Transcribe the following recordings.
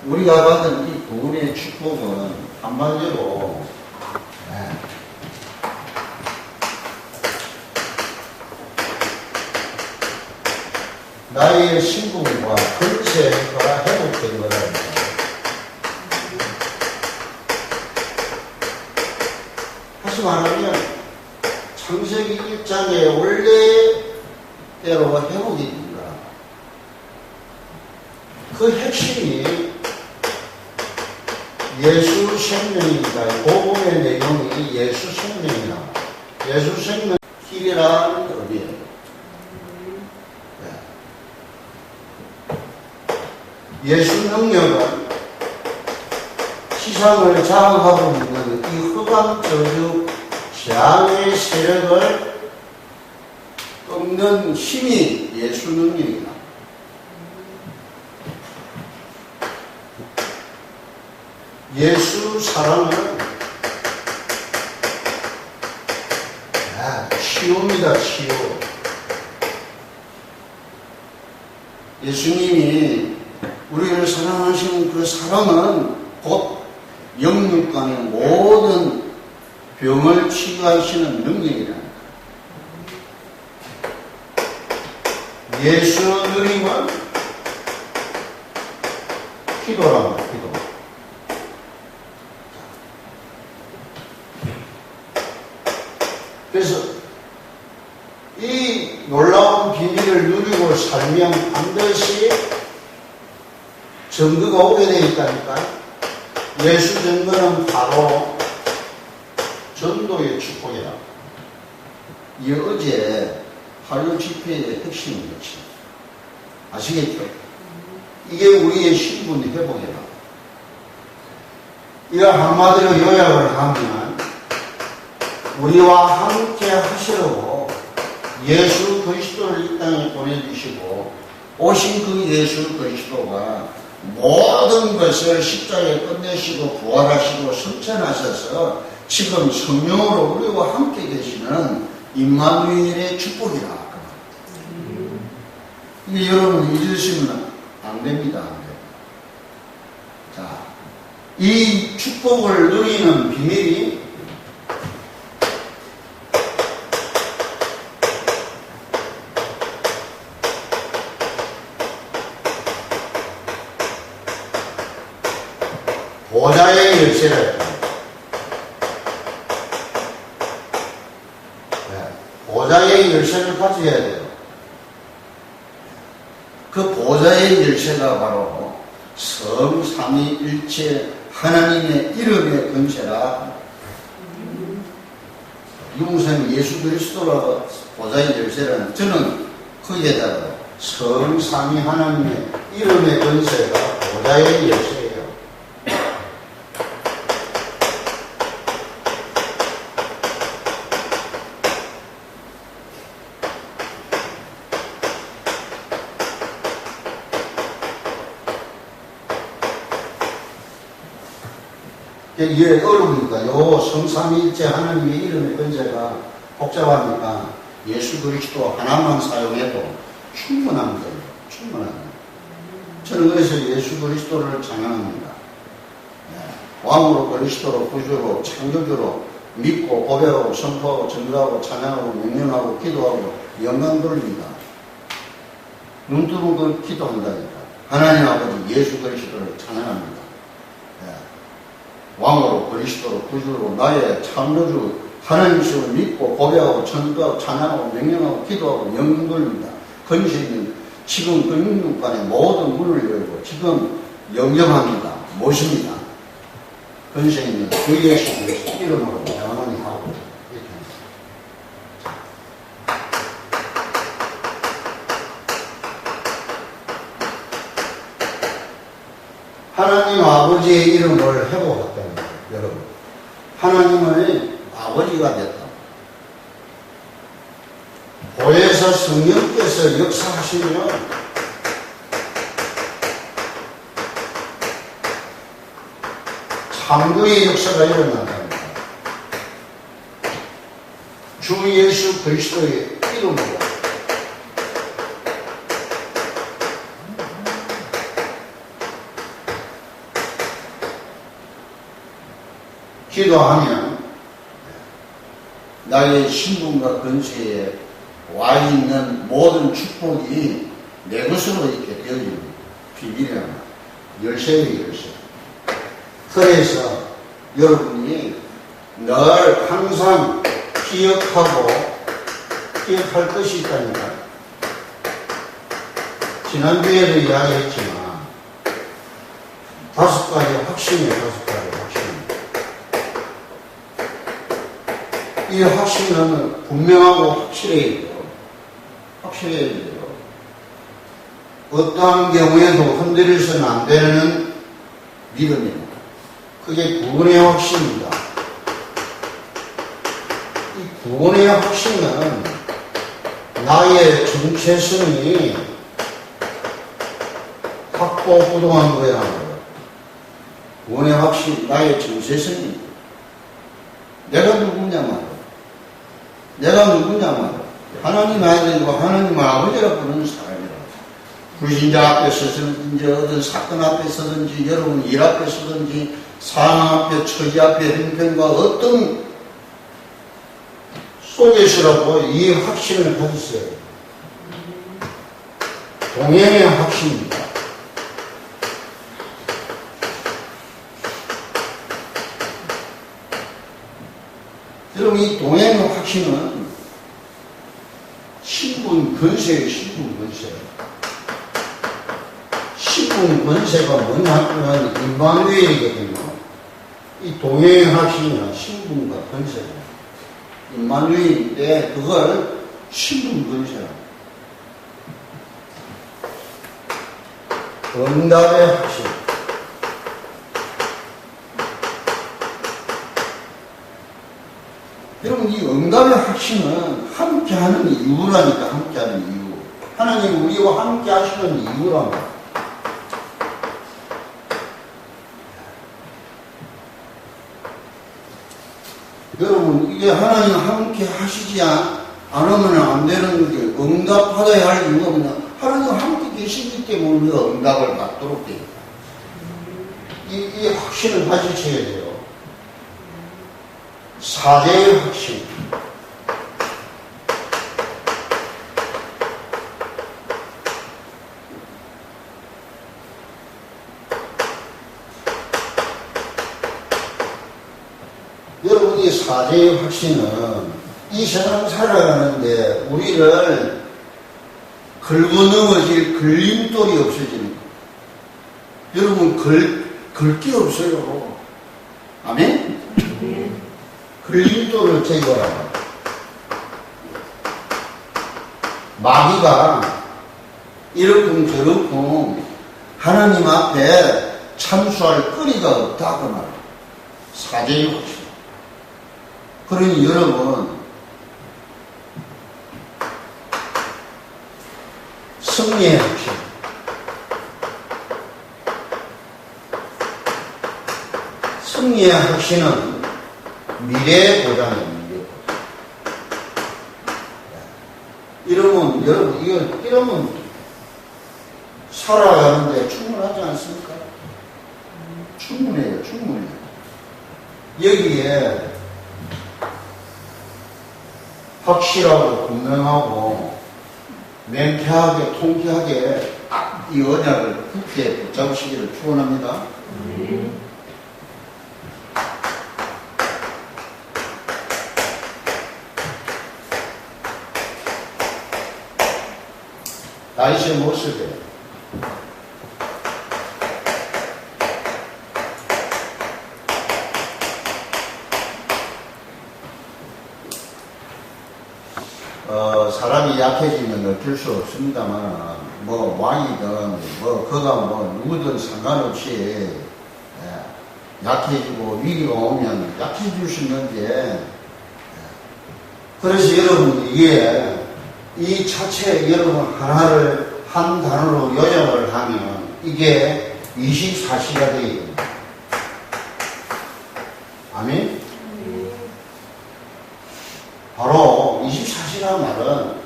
우리가 받은 이 구원의 축복은 한마디로 나의 신분과 권세가 회복된 거랍니다. 다시 말하면 창세기 1장의 원래대로 회복이 됩니다. 그 핵심이 예수 생명이다. 복음의 내용이 예수 생명이다. 예수 생명 길이라는 의미예요. 예수 능력은 시상을 장악하고 있는 이 흑암 저주 재앙의 세력을 꺾는 힘이 예수 능력이다. 예수 사랑은 치유입니다. 치유. 예수님이 우리를 사랑하시는 그 사랑은 곧 영육간의 모든 병을 치유하시는 능력이랍니다. 예수 누림은 기도랍니다. 기도. 그래서 이 놀라운 비밀을 누리고 살면 반드시 증거가 오게 되어 있다니까요. 예수 증거는 바로 전도의 축복이다. 이 어제 하루 집회의 핵심이었지. 아시겠죠? 이게 우리의 신분 회복이다. 이걸 한마디로 요약을 하면 우리와 함께 하시려고 예수 그리스도를 이 땅에 보내주시고 오신 그 예수 그리스도가 모든 것을 십자가에 끝내시고 부활하시고 승천하셔서 지금 성령으로 우리와 함께 계시는 임마누엘의 축복이라. 이게 여러분 잊으시면 안 됩니다. 안 됩니다. 자, 이 축복을 누리는 비밀이 보좌의 열쇠를 보좌의 열쇠를 가져야 돼요. 그 보좌의 열쇠가 바로 성삼위일체 하나님의 이름의 권세라. 용선 예수 그리스도라 보좌의 열쇠라는 저는 거기에다가 성삼위 하나님의 이름의 권세가 보좌의 열쇠예요. 이게 어려우니까 요 성삼위일체 하나님의 이름의 권세가 복잡하니까 예수 그리스도 하나만 사용해도 충분합니다. 충분합니다. 저는 그래서 예수 그리스도를 찬양합니다. 왕으로 그리스도로 구주로 창조주로 믿고 고백하고 선포하고 전도하고 찬양하고 명령하고 기도하고 영광 돌립니다. 눈 뜨고 그 기도한다니까. 하나님 아버지 예수 그리스도를 찬양합니다. 왕으로 그리스도로 구주로 나의 창조주 하나님을 믿고 고백하고 전도하고 찬양하고 명령하고 기도하고 영광 돌립니다. 건세 있는 지금 근육간의 모든 문을 열고 지금 영접합니다. 모십니다. 건세 있는 그 예수 그리스도 이름으로 영원히 하고 이렇게 하나님 아버지의 이름을 회복했다는 거예요. 여러분, 하나님의 아버지가 됐다. 보혜사 성령께서 역사하시면 창조의 역사가 일어난답니다. 주 예수 그리스도의 이름으로 기도하면 나의 신분과 근세에 와 있는 모든 축복이 내 것으로 있게 되어지는 비밀이란 열쇠예요, 열쇠. 그래서 여러분이 늘 항상 기억할 것이 있다니까. 지난주에도 이야기했지만 5가지 확신이에요, 5가지 확신. 이 확신은 분명하고 확실해야 돼요. 확실해야 돼요. 어떠한 경우에도 흔들려서는 안 되는 믿음입니다. 그게 구원의 확신입니다. 이 구원의 확신은 나의 정체성이 확고부동한 거야. 구원의 확신, 나의 정체성이 내가 누구냐 말이야. 내가 누구냐 말이야. 하나님 아들이고 하나님 아버지라 부르는 사람이라. 불신자 앞에 서든지 어떤 사건 앞에 서든지 여러분 일 앞에 서든지 상황 앞에 처지 앞에 형편과 어떤 속에서라도 이 확신을 가졌어요. 동행의 확신입니다. 여러분 이 동행의 확신은 신분 권세예요. 신분 권세. 신분 권세가 뭐냐 하면 임마누엘이거든요. 이 동행의 확신은 신분과 권세예요. 임마누엘인데 그걸 신분 권세라고. 응답의 확신. 여러분 이 응답의 확신은 함께하는 이유라니까. 함께하는 이유. 하나님 우리와 함께 하시는 이유랍니다. 여러분 이게 하나님 함께 하시지 않으면 안 되는 게 응답받아야 할 이유가 뭐냐. 하나님 함께 계시기 때문에 우리가 응답을 받도록 됩니다. 이 확신을 가지셔야 돼요. 사제의 확신. 여러분 이 사제의 확신은 이 세상 살아가는데 우리를 걸고 넘어질 걸림돌이 없어지는 거예요. 여러분 걸 게 없어요. 아멘? 걸림돌을 제거하라. 마귀가 이렇게 저렇게 하나님 앞에 참수할 거리가 없다고 말해요. 사제의 확신. 그러니 여러분 승리의 확신. 승리의 확신은 미래의 보장입니다. 이러면 여러분 이러면 살아가는데 충분하지 않습니까? 충분해요. 충분해요. 여기에 확실하고 분명하고 맹쾌하게 통쾌하게 이 언약을 굳게 붙잡으시기를 축원합니다. 다윗의 모습에 사람이 약해지면 어쩔 수 없습니다만 뭐 왕이든 뭐 그가 뭐 누구든 상관없이 약해지고 위기가 오면 약해질 수 있는데 그래서 여러분 이게 이 자체 여러분 하나를 한 단어로 요약을 하면 이게 24시가 되어야 됩니다. 아멘? 바로 24시라는 말은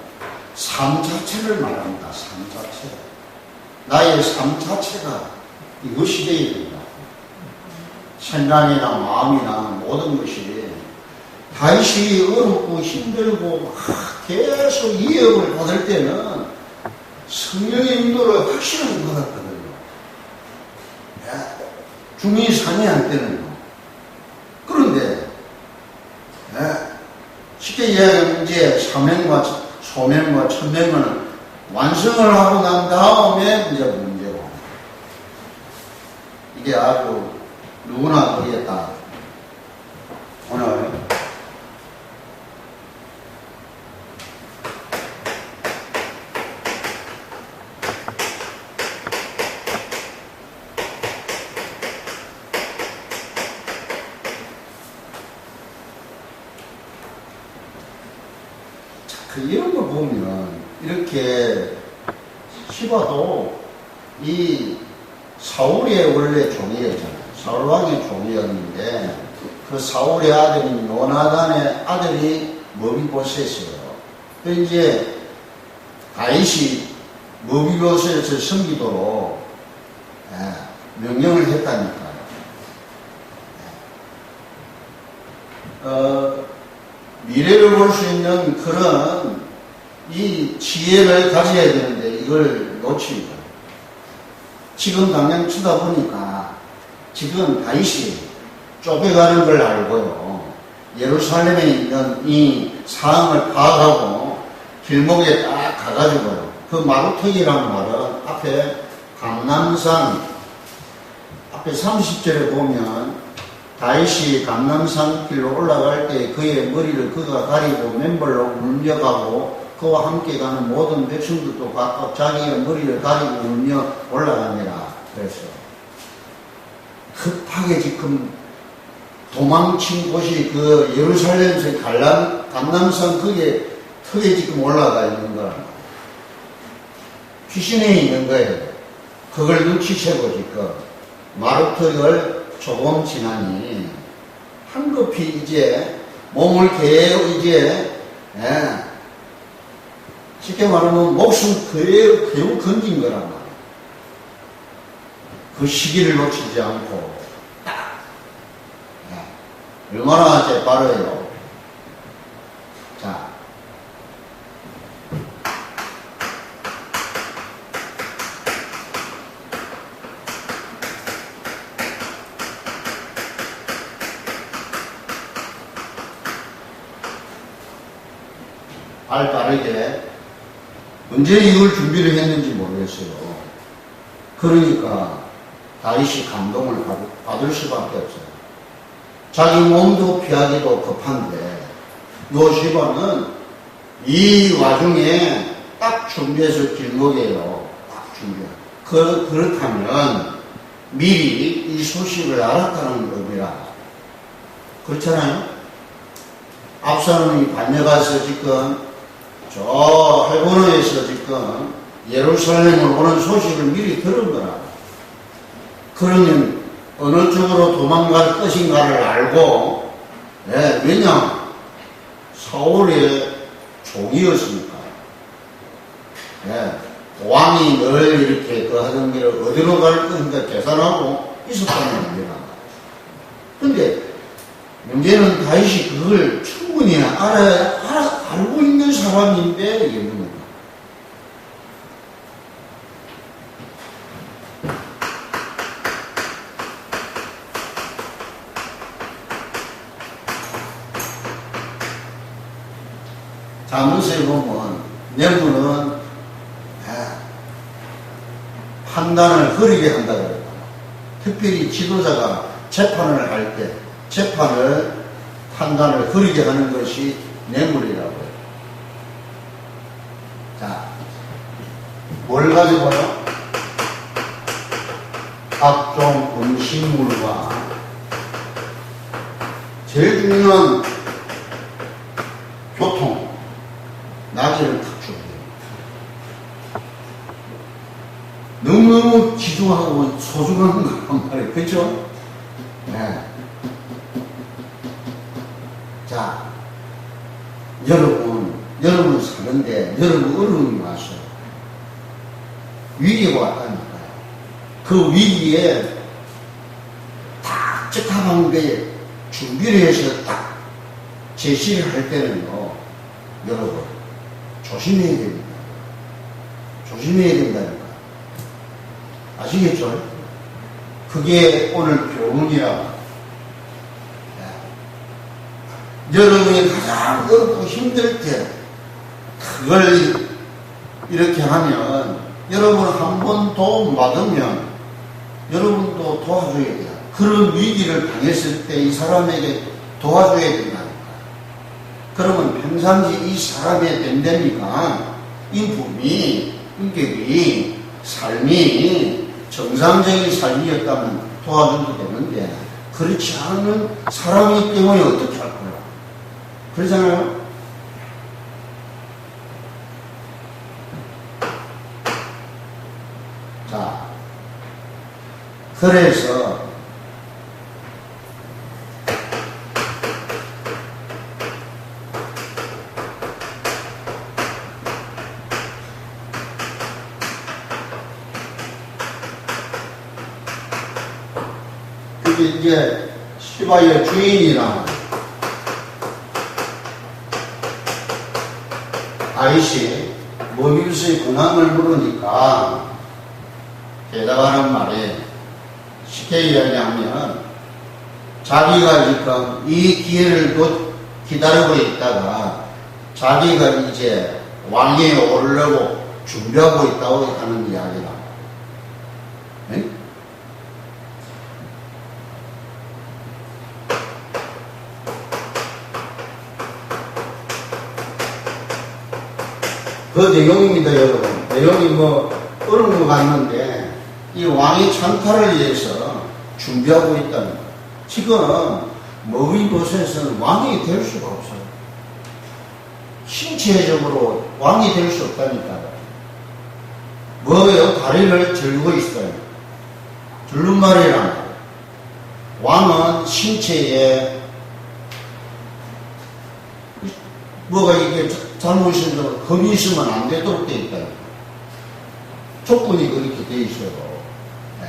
삶 자체를 말합니다. 삶 자체. 나의 삶 자체가 이것이 되어야 됩니다. 생각이나 마음이나 모든 것이 다윗이 어렵고 힘들고 막 계속 위협을 받을 때는 성령의 인도를 확실하게 받았거든요. 중이 상해할 때는요. 그런데 쉽게 이야기하면 이제 사명과 소명과 천명을 완성을 하고 난 다음에 이제 문제로 이게 아주 누구나 그러겠다. 오늘 이런 걸 보면 이렇게 시바도 이 사울의 원래 종이었잖아요. 사울왕의 종이었는데 그 사울의 아들인 요나단의 아들이 머비보셋이에요. 그 이제 다윗이 머비보셋을 섬기도록 명령을 했다니까요. 미래를 볼 수 있는 그런 이 지혜를 가져야 되는데 이걸 놓칩니다. 지금 당장 치다 보니까 지금 다윗이 쫓겨가는 걸 알고요. 예루살렘에 있는 이 상황을 파악하고 길목에 딱 가가지고요. 그 마루턱이라는 말은 앞에 감람산 앞에 30절에 보면 다윗이 감람산 길로 올라갈 때 그의 머리를 그가 가리고 맨발로 울며 가고 그와 함께 가는 모든 백성들도 각각 자기의 머리를 가리고 울며 올라갑니다. 그래서 급하게 지금 도망친 곳이 그 예루살렘에서 감람산 그게 턱에 지금 올라가 있는 거란 말이에요. 귀신에 있는 거예요. 그걸 눈치채고 지금 마루턱을 조금 지나니 한급히 이제 몸을 이제 쉽게 말하면 목숨 겨우 건진 거란 말이에요. 그 시기를 놓치지 않고 딱 얼마나 빠르요. 자, 빠르게 언제 이걸 준비를 했는지 모르겠어요. 그러니까 다윗이 감동을 받을 수밖에 없어요. 자기 몸도 피하기도 급한데 요시바는 이 와중에 딱 준비해서 길목이에요. 딱 준비. 그렇다면 미리 이 소식을 알았다는 겁니다. 그렇잖아요? 압살롬이 반려가서 지금 저 헤브론에서 지금 예루살렘을 오는 소식을 미리 들은 거라. 그러면 어느 쪽으로 도망갈 것인가를 알고, 왜냐? 사울의 종이었으니까. 왕이 늘 이렇게 그 하던 길을 어디로 갈 것인가 계산하고 있었다는 겁니다. 근데 문제는 다윗이 그걸 충분히 알고 있는 사람인데 이게 뭡니까? 자문서에 보면 내부는 판단을 흐리게 한다 그래요. 특별히 지도자가 재판을 할 때 판단을 흐리게 하는 것이 뇌물이라고 해요. 자, 뭘 가지고요? 각종 음식물과 제일 중요한 교통, 나귀를 탁 준비해요. 너무너무 귀중하고 소중한 거란 말이에요. 그렇죠? 네. 자, 여러분 사는데 여러분 어려움이 왔어요. 위기가 왔다니까요. 그 위기에 딱 적합한 거에 준비를 해서 딱 제시를 할 때는요, 여러분, 조심해야 됩니다. 조심해야 된다니까. 아시겠죠? 그게 오늘 교훈이라. 여러분이 가장 어렵고 힘들 때, 그걸 이렇게 하면, 여러분 한 번 도움 받으면, 여러분도 도와줘야 돼요. 그런 위기를 당했을 때 이 사람에게 도와줘야 된다니까. 그러면 평상시 이 사람의 됨됨이가 인품이, 인격이, 삶이 정상적인 삶이었다면 도와줘도 되는데, 그렇지 않은 사람이기 때문에 어떻게 할 거야? 그러잖아요? 자, 그래서 그게 이제 시바의 주인이랑 아이시 모비우스의 근황을 물으니까 대답하는 말이 쉽게 이야기하면 자기가 지금 이 기회를 곧 기다리고 있다가 자기가 이제 왕위에 오르려고 준비하고 있다고 하는 이야기다. 네? 그 내용입니다, 여러분. 내용이 뭐 어려운 것 같는데 이 왕의 창탈을 위해서 준비하고 있다는 거예요. 지금 모비우스에서는 왕이 될 수가 없어요. 신체적으로 왕이 될 수 없다니까요. 뭐예요? 다리를 들고 있어요. 줄눈말이란 왕은 신체에 뭐가 이게 잘못이면 겁이 있으면 안 되도록 되어 있다. 조건이 그렇게 되어 있어요. 네.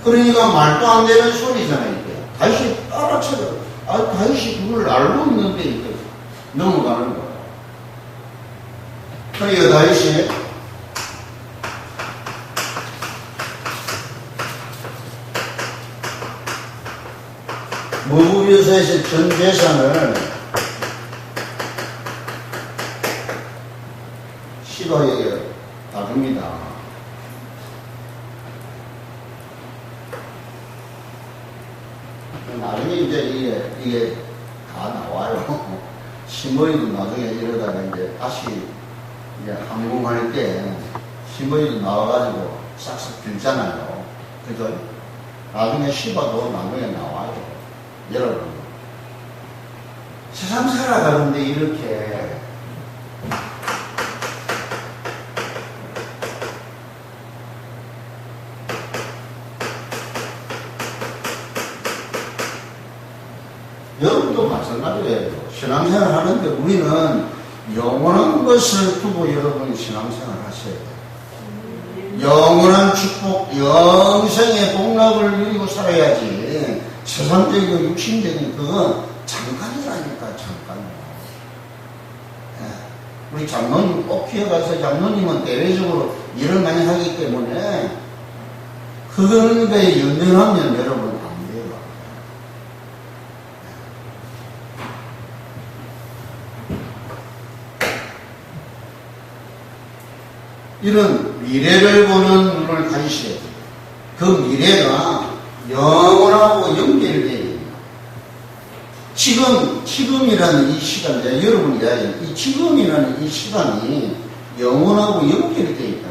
그러니까 말도 안 되는 소리잖아요, 이게. 다시 알아채요. 다시 그걸 알고 있는데, 이게 넘어가는 거예요. 그러니까 다시 모비우스에서 전 재산을 시바에게 다 줍니다. 나중에 이제 이게 다 나와요. 신부이도 나중에 이러다가 이제 다시 이제 항공할 때 신부이도 나와가지고 싹싹 빌잖아요. 그죠? 나중에 시바도 나중에 나와요. 여러분, 세상 살아가는데 이렇게 여러분도 마찬가지예요. 신앙생활 하는데 우리는 영원한 것을 두고 여러분 신앙생활 하셔야 돼요. 영원한 축복, 영생의 복락을 누리고 살아야지. 세상적이고 육신적인 그건 잠깐이라니까, 잠깐이요. 우리 장로님 꼭 기억하세요. 장로님은 대외적으로 일을 많이 하기 때문에 그런 거에 연연하면 여러분 안 돼요. 이런 미래를 보는 눈을 가지셔야 돼요. 그 미래가 영원하고 연결되어 있습니다. 지금이라는 이 시간, 여러분이 이야기하는 이 지금이라는 이 시간이 영원하고 연결이 되어 있다.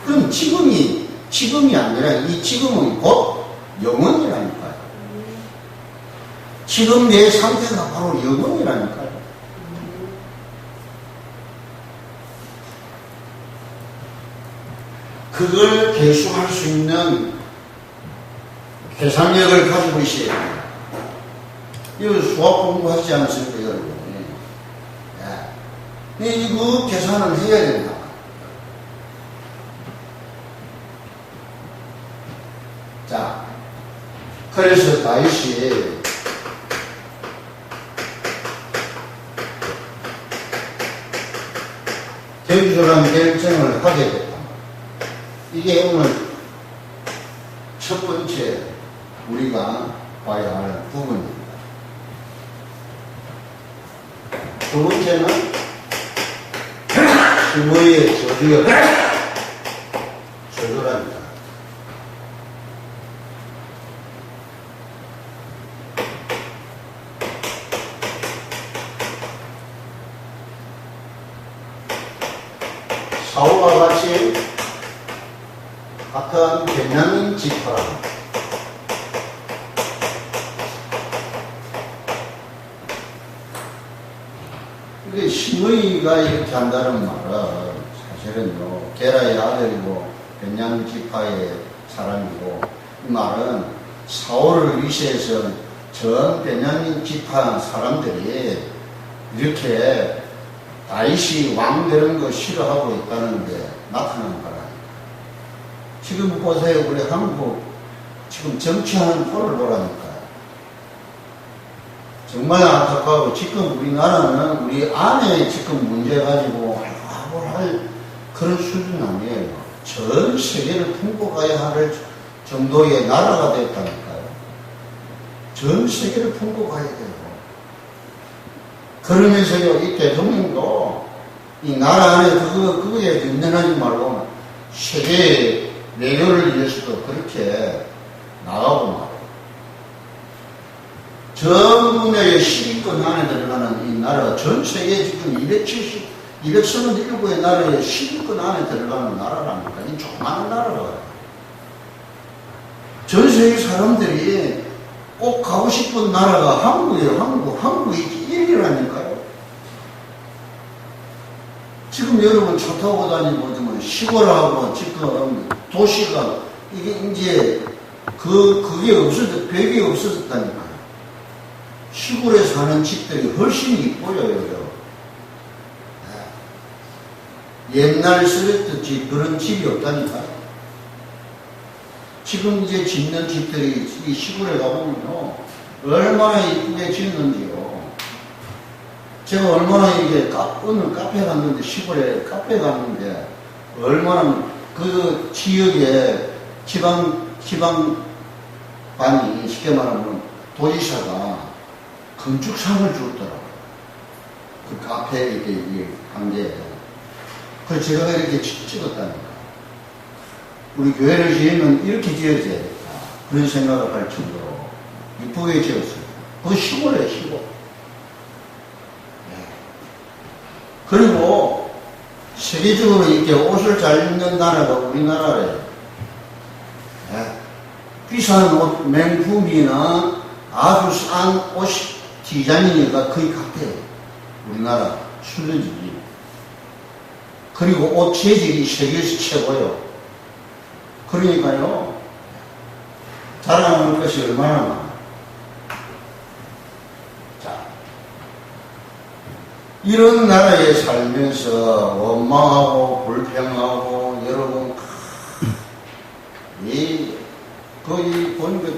그럼 지금이 아니라 이 지금은 곧 영원이라니까요. 지금 내 상태가 바로 영원이라니까요. 그걸 계속할 수 있는 계산력을 가지고 있어야 됩니다. 이거 수학 공부하지 않습니까, 여러분? 그 계산을 해야 된다. 자, 그래서 다윗이 경주라는 결정을 하게 됐다. 이게 오늘 첫 번째 우리가 봐야 할 부분입니다. 두 번째는 시므이의 저주랍니다. 사울과 같이 같은 베냐민 지파, 근데 시므이가 이렇게 한다는 말은 사실은요, 게라의 아들이고 베냐민 지파의 사람이고, 이 말은 사울을 위시해서 전 베냐민 지파 사람들이 이렇게 다윗이 왕 되는 거 싫어하고 있다는 게 나타나는 거라니까. 지금 보세요. 우리 한국 지금 정치하는 꼴을 보라니까요. 정말 안타까워. 지금 우리나라는 우리 안에 지금 문제 가지고 할 그런 수준 아니에요. 전 세계를 품고 가야 할 정도의 나라가 됐다니까요. 전 세계를 품고 가야 돼요. 그러면서요, 이 대통령도 이 나라 안에 그거에 연연하지 말고 세계 외교를 위해서도 그렇게 나가고 말이에요. 전 문명의 10위권 안에 들어가는 이 나라가 전 세계 지금 237의 나라의 10위권 안에 들어가는 나라라니까. 이 조그마한 나라가. 전 세계 사람들이 꼭 가고 싶은 나라가 한국이에요. 한국이 1위라니까요. 지금 여러분 차 타고 다니면 시골하고 지금 도시가 이게 이제 그게 벽이 없어졌다니까요. 시골에 사는 집들이 훨씬 이뻐요. 옛날 쓰레트 집 그런 집이 없다니까요. 지금 이제 짓는 집들이 이 시골에 가보면요, 얼마나 이쁘게 짓는지요. 제가 얼마나 오늘 카페 갔는데, 시골에 카페 갔는데, 얼마나 그 지역에 지방반이, 쉽게 말하면 도지사가 건축상을 줬더라고요. 그 카페에 이렇게 한 게. 그래서 제가 이렇게 찍었다니까. 우리 교회를 지으면 이렇게 지어져야 되겠다. 그런 생각을 할 정도로 이쁘게 지었어요. 그 시골이에요, 시골. 그리고 세계적으로 이렇게 옷을 잘 입는 나라가 우리나라래요. 비싼 옷, 명품이나 아주 싼 옷 디자인이니까 거의 같아요. 우리나라 수준이. 그리고 옷 재질이 세계에서 최고요. 그러니까요, 자랑하는 것이 얼마나 많아요. 자, 이런 나라에 살면서 원망하고 불평하고 여러분, 거의 보니까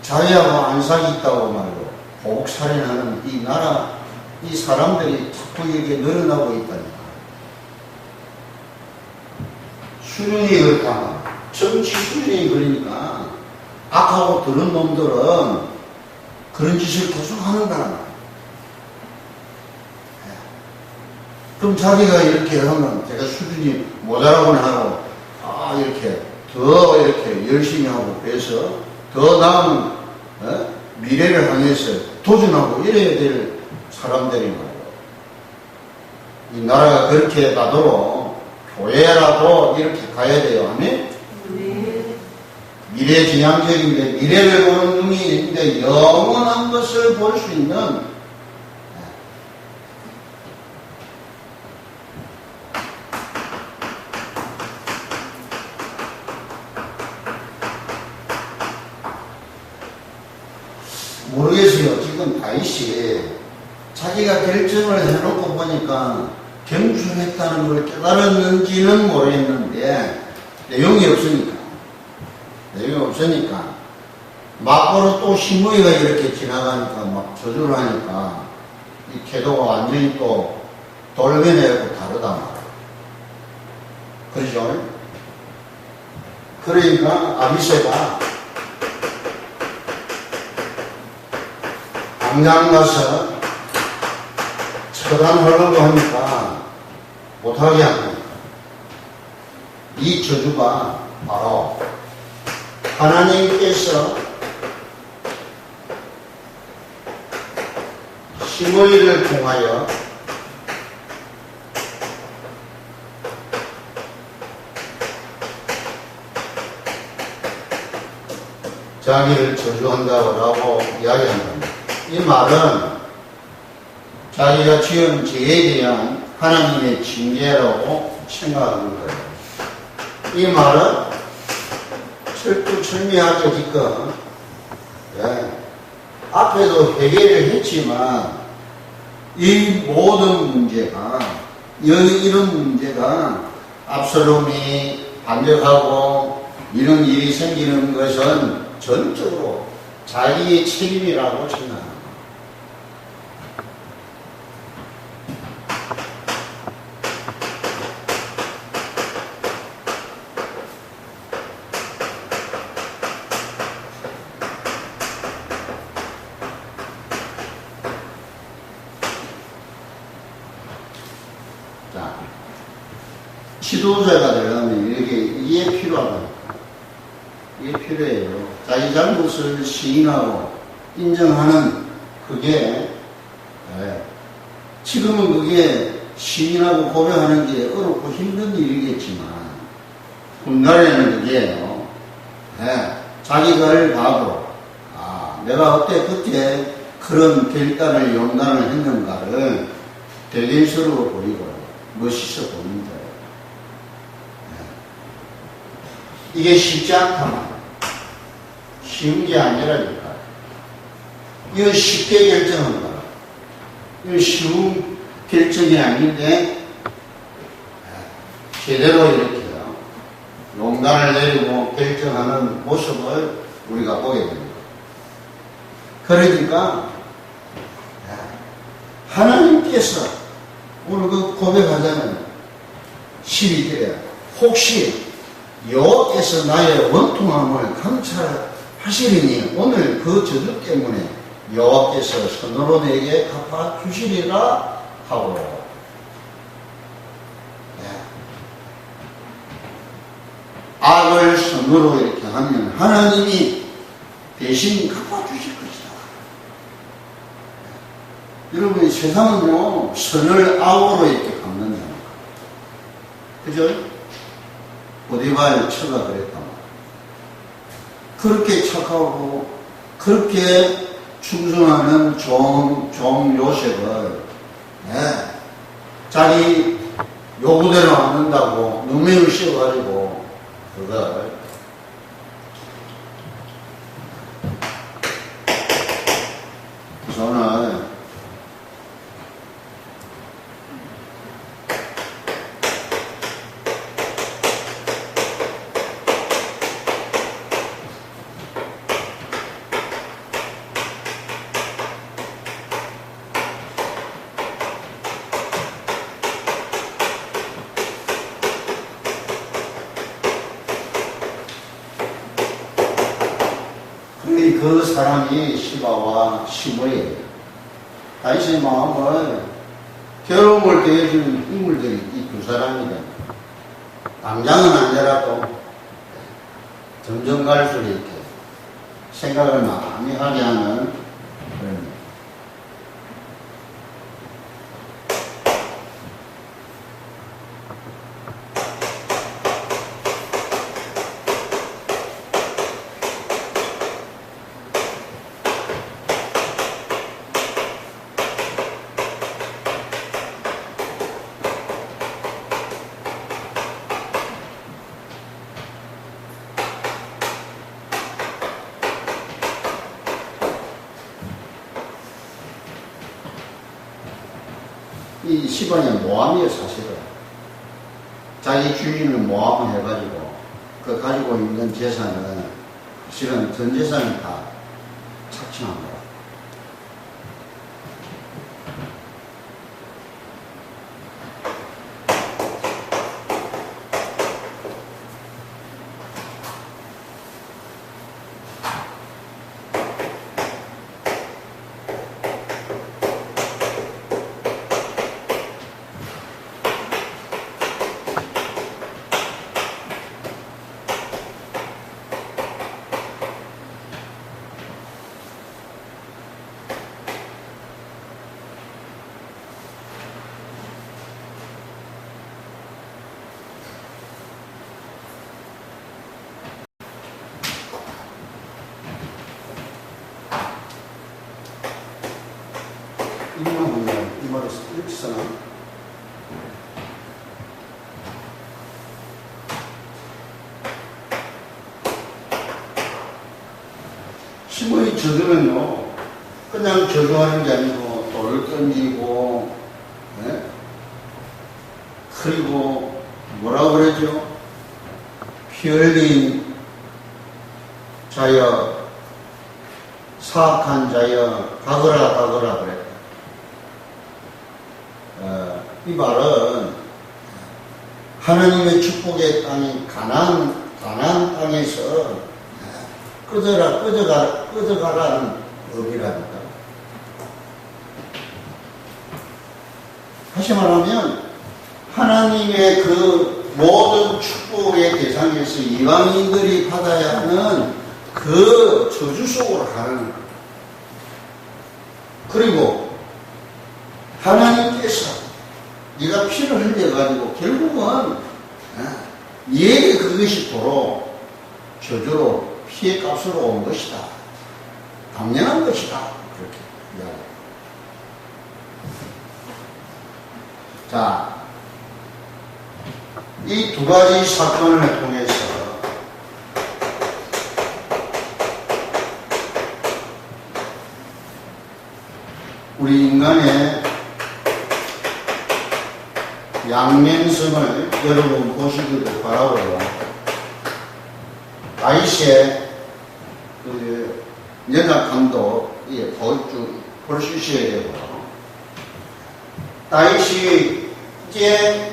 자기하고 안삭이 있다고 말로 보복살인하는 이 나라, 이 사람들이 자꾸 이렇게 늘어나고 있다니까. 수준이 그렇다. 정치 수준이 그러니까 악하고 더러운 놈들은 그런 짓을 계속 하는 거란 말이에요. 그럼 자기가 이렇게 하면 제가 수준이 모자라고는 하고, 이렇게 더 이렇게 열심히 하고 해서 더 나은 미래를 향해서 도전하고 이래야 될 사람들이 말이에요. 이 나라가 그렇게 가도록 교회라도 이렇게 가야 돼요. 아멘? 미래지향적인데, 미래를 보는 눈이 있는데 영원한 것을 볼 수 있는, 모르겠어요. 지금 다윗이 자기가 결정을 해놓고 보니까 경주했다는 걸 깨달았는지는 모르겠는데, 내용이 없으니까. 내용이 없으니까 막고로 또 신무이가 이렇게 지나가니까 막 저주를 하니까 이 태도가 완전히 또 돌변해고 다르단 말이야. 그러죠? 그러니까 아비새가 당장 가서 처단하려고 하니까 못하게 합니다. 이 저주가 바로 하나님께서 시므이를 통하여 자기를 저주한다고 이야기합니다. 이 말은 자기가 지은 죄에 대한 하나님의 징계라고 생각하는 거예요. 이 말은 철두철미하게 지금 앞에도 회개를 했지만 이 모든 문제가 이런 문제가 압살롬이 반역하고 이런 일이 생기는 것은 전적으로 자기의 책임이라고 생각합니다. 자, 지도자가 되려면 이게 필요하다. 이게 필요해요. 자기 잘못을 시인하고 인정하는 그게, 지금은 그게 시인하고 고백하는 게 어렵고 힘든 일이겠지만, 훗날에는 그게요, 자기가 봐도, 내가 어때 그때 그런 결단을 용단을 했는가를 대견스러워 보이고, 멋있어 보인다. 이게 쉽지 않다. 쉬운 게 아니라니까. 이거 쉽게 결정한 거야. 이거 쉬운 결정이 아닌데, 제대로 이렇게요. 용단을 내리고 결정하는 모습을 우리가 보게 됩니다. 그러니까, 하나님께서 오늘 그 고백하자면 12절에 혹시 여호와께서 나의 원통함을 감찰하시리니 오늘 그 저주 때문에 여호와께서 손으로 내게 갚아주시리라 하고, 악을 손으로 이렇게 하면 하나님이 대신 갚아주실 것이다. 여러분, 세상은요, 선을 악으로 이렇게 갚는다. 그죠? 보디발 처가 그랬단 말이야. 그렇게 착하고, 그렇게 충성하는 종 요셉을, 자기 요구대로 안 한다고 누명을 씌워가지고, 그걸, 저는 그 사람이 시바와 시므이예요. 다윗의 마음을 괴로움을 대해주는 인물들이 이 두 사람이다. 당장은 아니라도 점점 갈수록 이렇게 생각을 많이 하게 하는 그런. 이 시반이 모함이에요, 사실은. 자기 주인을 모함을 해가지고, 그 가지고 있는 재산을 실은 전 재산을 다 착취한 거야. 이 말을 이렇게 써나? 힘의 저주는요, 그냥 저주하는 게 아니고, 돌을 던지고, 네? 그리고, 뭐라고 그러죠? 피 흘린 자여, 사악한 자여, 가거라 그랬다. 이 말은 하나님의 축복의 땅인 가나안 땅에서 꺼져가라는 의미랍니다. 다시 말하면 하나님의 그 모든 축복의 대상에서 이방인들이 받아야 하는 그 저주 속으로 가는 거예요. 그리고 하나님께서 네가 피를 흘려가지고 결국은 얘에게 그것이 도로 저주로 피의 값으로 온 것이다. 당연한 것이다. 그렇게 이야기합니다. 자, 이 두 가지 사건을 통해서 우리 인간의 양면성을 여러분 보시기를 바라고요. 다윗의 그 연약함도 볼 수 있어야 되고, 다윗이 이제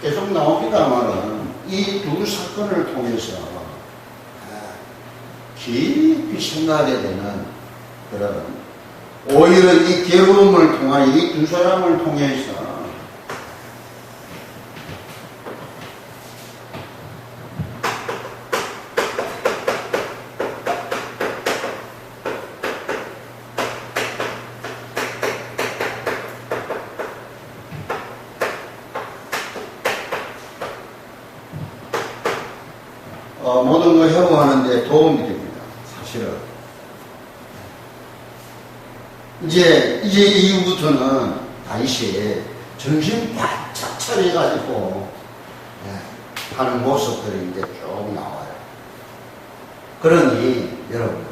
계속 나옵니다만은 이 두 사건을 통해서 깊이 생각하게 되는 그런, 오히려 이 괴로움을 통하여 이 두 사람을 통해서 모든 걸 회복하는데 도움이 됩니다. 사실은. 이제 이후부터는 다윗이 정신 바짝 차려가지고 하는 모습들이 이제 쭉 나와요. 그러니 여러분,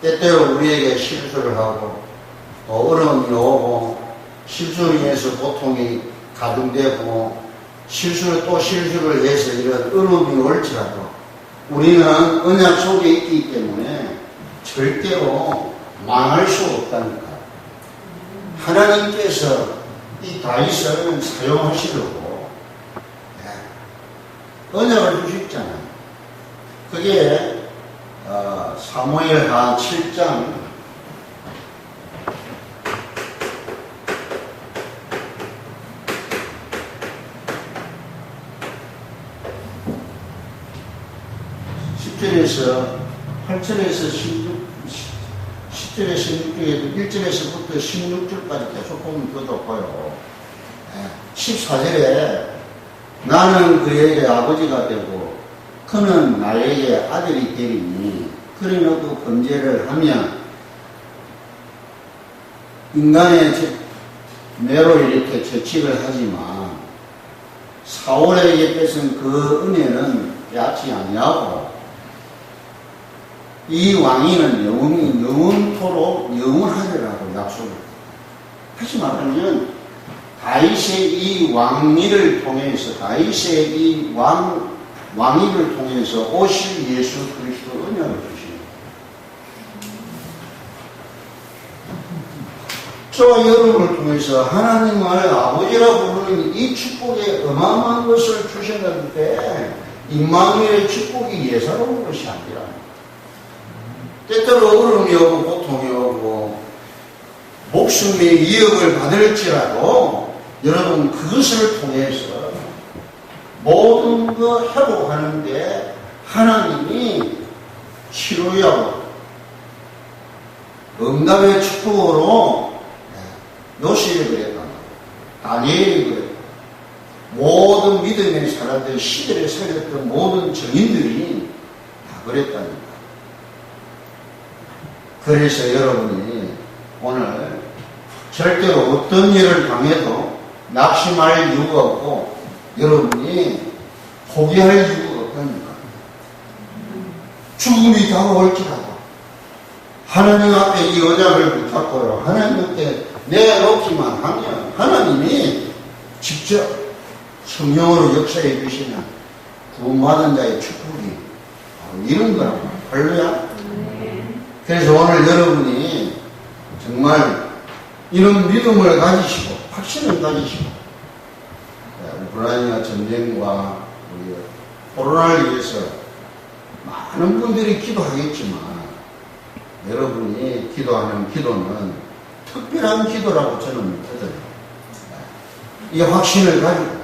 때때로 우리에게 실수를 하고 또 어려움이 오고 실수로 인해서 고통이 가중되고 실수를 해서 이런 어려움이 올지라도 우리는 언약 속에 있기 때문에 절대로 망할 수 없다니까. 하나님께서 이 다윗을 사용하시려고 언약을 주셨잖아요. 그게 사무엘하 7장 10절에서 8절에서 10절에서 16절에도 1절에서부터 16절까지 계속 보면 더 좋고요. 14절에 나는 그에게 아버지가 되고 그는 나에게 아들이 되리니 그러놓고 범죄를 하면 인간의 매로 이렇게 저칙을 하지만 사울에게 뺏은 그 은혜는 빼앗지 아니하고 이 왕위는 영원토록 영원하리라고 약속을 했다. 다시 말하면 다윗의 이 왕위를 통해서 다윗의 이 왕위를 통해서 오실 예수 그리스도 은혜를 주시는 저와 여러분을 통해서 하나님을 아버지라고 부르는 이 축복에 어마어마한 것을 주셨는데 임마누엘의 축복이 예사로운 것이 아니라 때때로 어려움이 오고 고통이 오고 목숨의 위협을 받을지라도 여러분 그것을 통해서 모든 거 회복하는데 하나님이 치료하고 응답의 축복으로 요셉이 그랬다. 다니엘이 그랬다. 모든 믿음의 사람들, 시대를 살렸던 모든 정인들이 다 그랬다니까. 그래서 여러분이 오늘 절대로 어떤 일을 당해도 낙심할 이유가 없고 여러분이 포기할 이유가 없다니까. 죽음이 다가올지라도 하나님 앞에 이 언약을 붙잡고요. 하나님 앞에 내놓기만 하면 하나님이 직접 성령으로 역사해 주시는 구원받은 자의 축복이 이런 거라고. 할렐루야. 그래서 오늘 여러분이 정말 이런 믿음을 가지시고 확신을 가지시고 우크라이나 전쟁과 우리 코로나를 위해서 많은 분들이 기도하겠지만 여러분이 기도하는 기도는 특별한 기도라고 저는 믿거든요. 이 확신을 가지고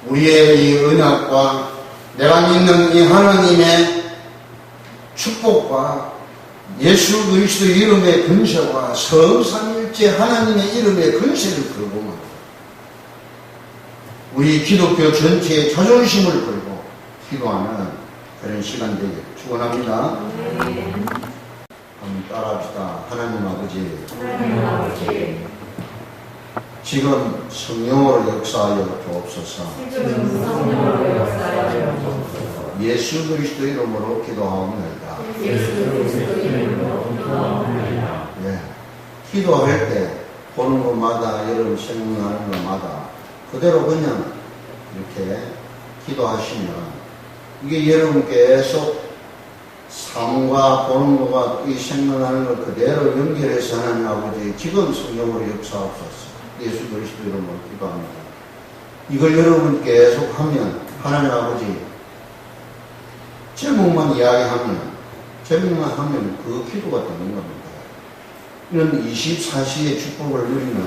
우리의 이 언약과 내가 믿는 이 하나님의 축복과 예수 그리스도 이름의 근세와 성삼일째 하나님의 이름의 근세를 걸고만 우리 기독교 전체의 자존심을 걸고 기도하는 그런 시간 되길 축원합니다. 한번 따라합시다. 하나님 아버지, 지금 성령으로 역사하여 주옵소서. 예수 그리스도 이름으로 기도하옵나이다. 예. 기도할 때 보는 것마다 여러분 생각나는 것마다 그대로 그냥 이렇게 기도하시면 이게 여러분 계속 삶과 보는 것과 이 생각나는 것 그대로 연결해서 하나님 아버지 지금 성령으로 역사하옵소서. 예수 그리스도 이름으로 기도합니다. 이걸 여러분 계속 하면 하나님 아버지 제목만 이야기하면 제목만 하면 그 기도가 되는 겁니다. 이런 24시의 축복을 누리는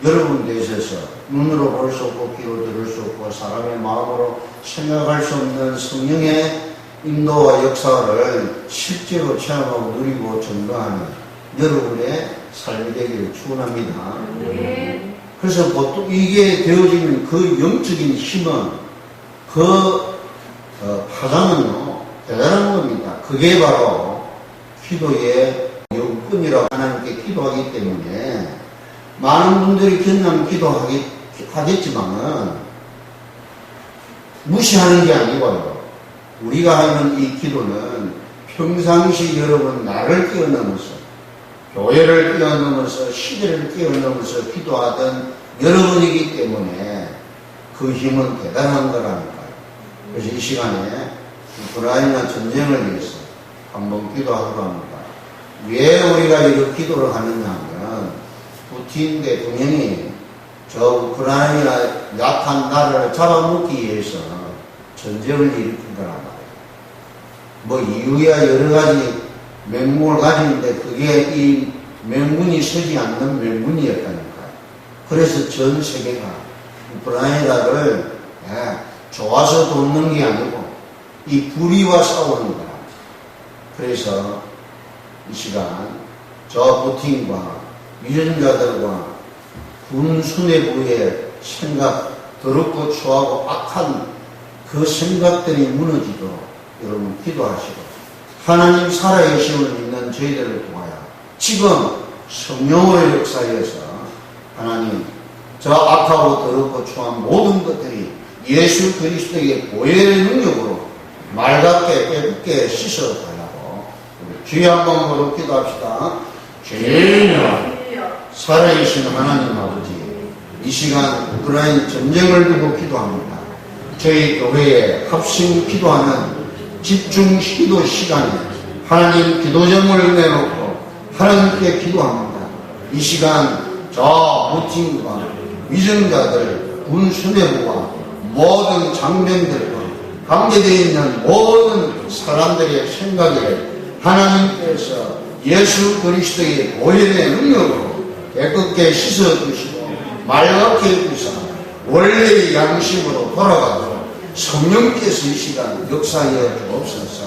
여러분 데 있어서 눈으로 볼 수 없고 귀로 들을 수 없고 사람의 마음으로 생각할 수 없는 성령의 인도와 역사를 실제로 체험하고 누리고 전도하는 여러분의 삶이 되기를 축원합니다. 그래서 보통 이게 되어지는 그 영적인 힘은 그 파장은요 대단한 겁니다. 그게 바로 기도의 영권이라고 하나님께 기도하기 때문에 많은 분들이 그냥 기도하겠지만은 무시하는 게 아니고요. 우리가 하는 이 기도는 평상시 여러분 나를 뛰어넘어서 교회를 뛰어넘어서 시대를 뛰어넘어서 기도하던 여러분이기 때문에 그 힘은 대단한 거라니까요. 그래서 이 시간에 우크라이나 전쟁을 위해서 한번 기도하도록 합니다. 왜 우리가 이렇게 기도를 하느냐 하면 푸틴 대통령이 저 우크라이나 약한 나라를 잡아먹기 위해서 전쟁을 일으킨 거란 말이에요. 뭐 이유야 여러 가지 명목을 가지는데 그게 이 명분이 서지 않는 명분이었다니까요. 그래서 전 세계가 우크라이나를 좋아서 돕는 게 아니고 이 불의와 싸우는 거랍니다. 그래서 이 시간 저 푸틴과 위전자들과 군 수뇌부의 생각, 더럽고 추하고 악한 그 생각들이 무너지도록 여러분 기도하시고 하나님 살아계심을 믿는 저희들을 통하여 지금 성령으로 역사하여서 하나님 저 악하고 더럽고 추한 모든 것들이 예수 그리스도의 보혈의 능력으로 맑게 깨끗게 씻어달라고 주의 한 번으로 기도합시다. 주여 살아계신 하나님 아버지 이 시간 우크라이나 전쟁을 두고 기도합니다. 저희 교회에 합심 기도하는 집중 기도 시간에 하나님 기도점을 내놓고 하나님께 기도합니다. 이 시간 저 무팀과 위정자들, 군 수뇌부와 모든 장병들과 관계되어 있는 모든 사람들의 생각에 하나님께서 예수 그리스도의 보혈의 능력으로 깨끗게 씻어주시고 맑게 해주사 원래의 양식으로 돌아가도록 성령께서 이 시간 역사하여 주옵소서.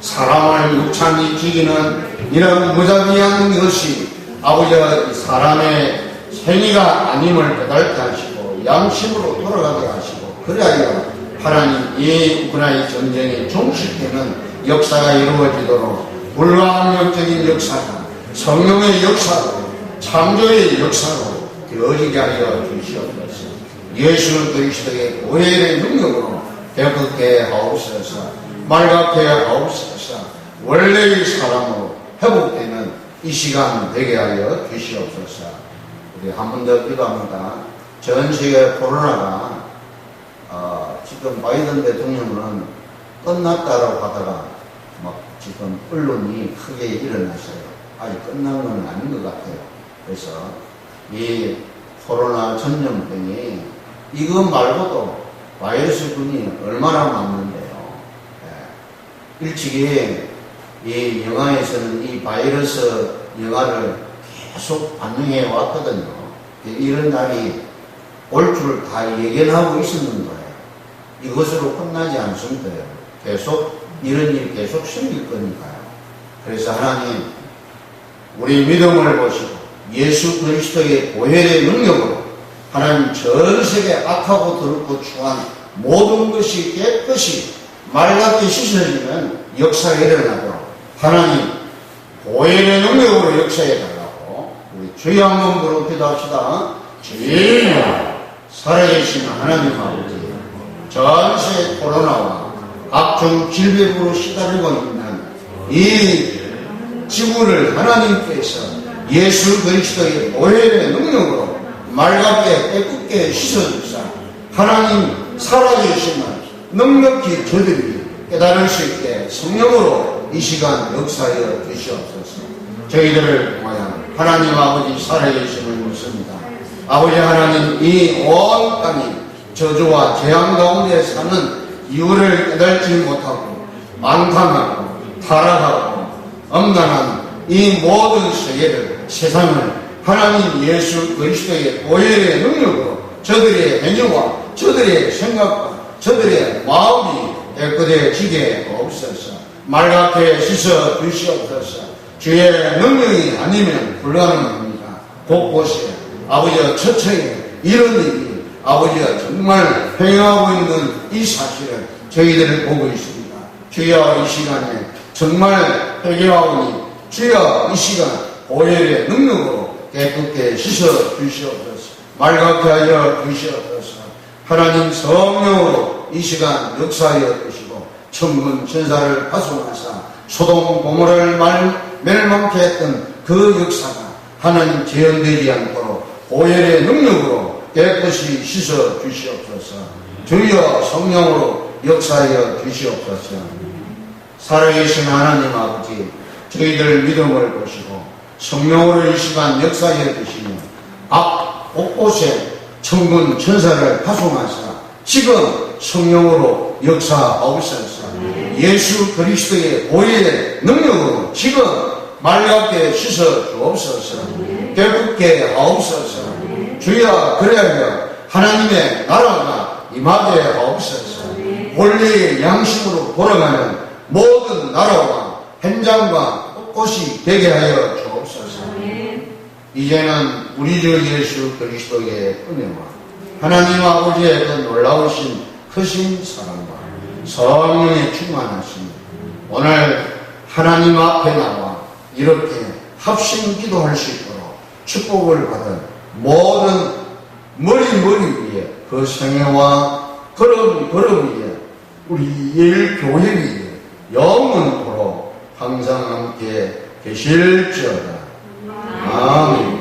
사람을 유창히 지기는 이런 무자비한 것이 아버지 사람의 행위가 아님을 깨닫게 하시고 양심으로 돌아가게 하시고 그래야 하나님 이 우크라이나 전쟁이 종식되는 역사가 이루어지도록 불가항력적인 역사가 성령의 역사로 창조의 역사로 되어지게 하여 주시옵소서. 예수 그리스도의 보혈의 능력으로 깨끗게 하옵소서. 맑게 하옵소서. 원래의 사람으로 회복되는 이 시간 되게 하여 주시옵소서. 우리 한 번 더 기도합니다. 전 세계 코로나가 지금 바이든 대통령은 끝났다라고 하다가 막 지금 언론이 크게 일어났어요. 아직 끝난 건 아닌 것 같아요. 그래서 이 코로나 전염병이 이거 말고도 바이러스군이 얼마나 많는데요. 일찍이 이 영화에서는 이 바이러스 영화를 계속 반영해 왔거든요. 이런 날이 올 줄 다 예견하고 있었는 거예요. 이것으로 끝나지 않습니다. 계속 이런 일이 계속 생길 거니까요. 그래서 하나님 우리 믿음을 보시고 예수 그리스도의 보혈의 능력으로 하나님 전 세계 악하고 더럽고 추한 모든 것이 깨끗이 맑게 씻어지는 역사가 일어나도록 하나님 보혈의 능력으로 역사해 달라고 우리 주여 한번 부르고 기도합시다. 주여 살아계신 하나님 아버지, 전세 코로나와 각종 질병으로 시달리고 있는 이 지구를 하나님께서 예수 그리스도의 보혈의 능력으로 맑게 깨끗게 씻어주사 하나님 살아계시는 넉넉히 저들이 깨달을 수 있게 성령으로 이 시간 역사하여 주시옵소서. 저희들을 통하여 하나님 아버지 살아계심을 묻습니다. 아버지 하나님 이 온 땅이 저주와 재앙 가운데 사는 이유를 깨달지 못하고 망탕하고 타락하고 엄난한 이 모든 세상을 하나님 예수 그리스도의 보혈의 능력으로 저들의 행위와 저들의 생각과 저들의 마음이 깨끗해지게 없어서 맑게 씻어 주시옵소서. 주의 능력이 아니면 불가능합니다. 곳곳에 아버지가 처처에 이런 일이 아버지가 정말 행하고 있는 이 사실을 저희들을 보고 있습니다. 주여 이 시간에 정말 회개하오니 주여 이 시간 보혈의 능력으로 깨끗게 씻어 주시옵소서. 맑게 하여 주시옵소서. 하나님 성령으로 이 시간 역사하여 주시고 천군 천사를 파송하사 소돔 고모를 멸망케 했던 그 역사가 하나님 재현되지 않도록 보혈의 능력으로 깨끗이 씻어 주시옵소서. 주여 성령으로 역사하여 주시옵소서. 살아계신 하나님 아버지, 저희들 믿음을 보시고 성령으로 이 시간 역사하여 주시며 앞 곳곳에 천군 천사를 파송하사 지금 성령으로 역사하옵소서. 예수 그리스도의 보혈의 능력으로 지금 맑게 씻어 주옵소서. 깨끗게 하옵소서. 주여 그래야 하나님의 나라가 임하게 하옵소서. 원리의 양식으로 돌아가는 모든 나라와 현장과 곳곳이 되게 하여 주옵소서. 이제는 우리 주 예수 그리스도의 은혜와 하나님 아버지의 그 놀라우신 크신 사랑과 성령의 충만하심 오늘 하나님 앞에 나와 이렇게 합심 기도할 수 있도록 축복을 받은 모든 머리 위에 그 생애와 걸음 위에 우리 예일교회 위에 영원토록 항상 함께 계실지어다. 아멘.